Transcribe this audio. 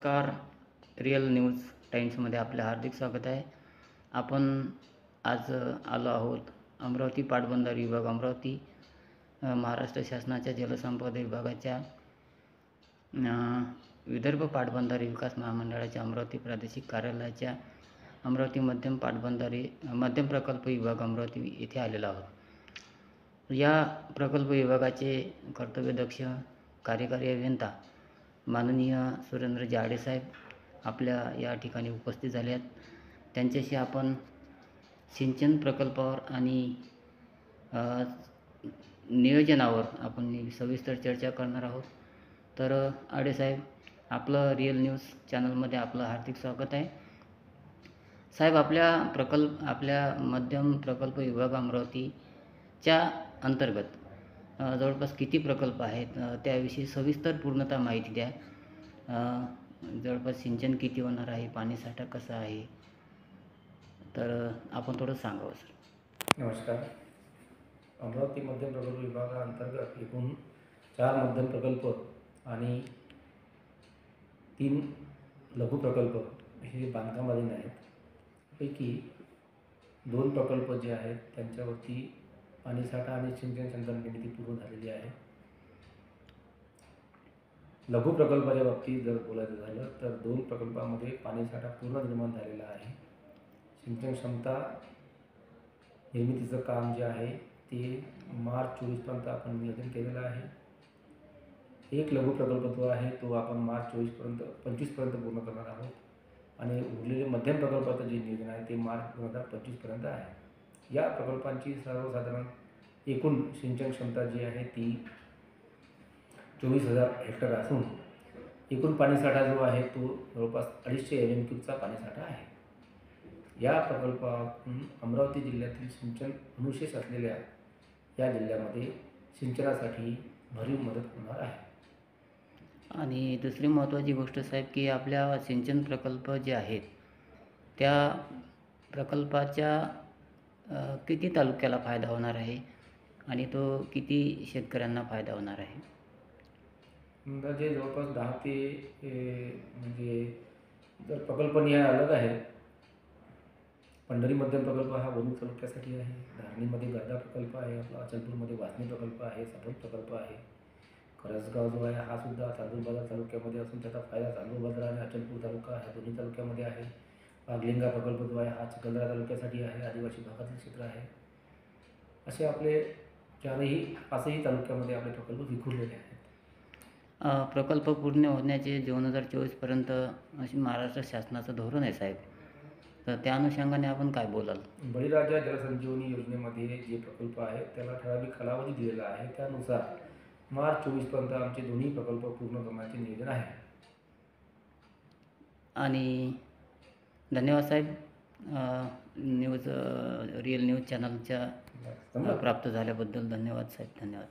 Car real news टाइम्समध्ये आपले हार्दिक स्वागत आहे. आपण आज आलो आहोत अमरावती पाटबंधारे विभाग अमरावती महाराष्ट्र शासनाच्या जलसंपदा विभागाच्या विदर्भ पाटबंधारे विकास महामंडळाच्या अमरावती प्रादेशिक कार्यालयाच्या अमरावती मध्यम प्रकल्प विभाग अमरावती येथे आलेलो आहोत. या प्रकल्प विभागाचे कर्तव्यदक्ष कार्यकारी अभियंता माननीय सुरेंद्र जाडे साहेब आपल्या या ठिकाणी उपस्थित झाले आहेत. त्यांच्याशी आपण सिंचन प्रकल्पावर आणि नियोजनावर आपण सविस्तर चर्चा करणार आहोत. तर आडे साहेब, आपलं रिअल न्यूज चॅनलमध्ये आपलं हार्दिक स्वागत आहे. साहेब, आपल्या मध्यम प्रकल्प विभाग अमरावतीच्या अंतर्गत जवळपास किती प्रकल्प आहेत, त्याविषयी सविस्तर पूर्णतः माहिती द्या. जवळपास सिंचन किती होणार आहे, पाणीसाठा कसा आहे, तर आपण थोडं सांगावं सर. नमस्कार. अमरावती मध्यम प्रकल्प विभागाअंतर्गत एकूण 4 मध्यम प्रकल्प आणि 3 लघु प्रकल्प हे बांधकामाधीन आहेत. पैकी 2 प्रकल्प जे आहेत त्यांच्यावरती पाणीसाठा आणि सिंचन क्षमता निर्मिती पूर्ण झालेली आहे. लघु प्रकल्पाच्या बाबतीत जर बोलायचं झालं तर 2 प्रकल्पामध्ये पाणीसाठा पूर्ण निर्माण झालेला आहे. सिंचन क्षमता निर्मितीचं काम जे आहे ते मार्च 24पर्यंत आपण नियोजन केलेलं आहे. एक लघु प्रकल्प जो आहे तो आपण मार्च 25पर्यंत पूर्ण करणार आहोत आणि उरलेले मध्यम प्रकल्पाचं जे नियोजन आहे ते मार्च 2025पर्यंत आहे. या प्रकल्पांची सर्वसाधारण एकूण सिंचन क्षमता जी आहे ती 24,000 हेक्टर असून एकूण पाणीसाठा जो आहे तो जवळपास 250 LM3चा पाणीसाठा आहे. या प्रकल्पातून अमरावती जिल्ह्यातील सिंचन अनुशेष असलेल्या या जिल्ह्यामध्ये सिंचनासाठी भरीव मदत होणार आहे. आणि दुसरी महत्त्वाची गोष्ट साहेब, की आपल्या सिंचन प्रकल्प जे आहेत त्या प्रकल्पाच्या किती तालुक्याला फायदा होणार आहे आणि तो किती शेतकऱ्यांना फायदा होणार आहे? अंदाजे जवळपास 10 ते म्हणजे जर प्रकल्पनिहाय अलग आहे. पंढरी मध्यम प्रकल्प हा वरुड तालुक्यासाठी आहे. धारणीमध्ये गर्दा प्रकल्प आहे. आपला अचलपूरमध्ये वासनी प्रकल्प आहे. सापोल प्रकल्प आहे. करसगाव जो आहे हा सुद्धा चांदूरबाजार तालुक्यामध्ये असून त्याचा फायदा चांदूरबाजार आणि अचलपूर तालुका ह्या दोन्ही तालुक्यामध्ये आहे. बागलिंगा प्रकल्प जो आहे हा चिखलदरा तालुक्यासाठी आहे. आदिवासी भागातील क्षेत्र आहे. असे आपले 5ही तालुक्यामध्ये आपले प्रकल्प विखुरलेले आहेत. प्रकल्प पूर्ण होण्याचे 2024पर्यंत अशी महाराष्ट्र शासनाचं धोरण आहे साहेब, तर त्या अनुषंगाने आपण काय बोलाल? बळीराजा जलसंजीवनी योजनेमध्ये जे प्रकल्प आहेत त्याला ठराविक कालावधी दिलेला आहे. त्यानुसार मार्च 24पर्यंत आमचे दोन्ही प्रकल्प पूर्ण करण्याचे नियोजन आहे. आणि धन्यवाद साहेब, रिअल न्यूज चॅनलच्या प्राप्त झाल्याबद्दल धन्यवाद साहेब. धन्यवाद.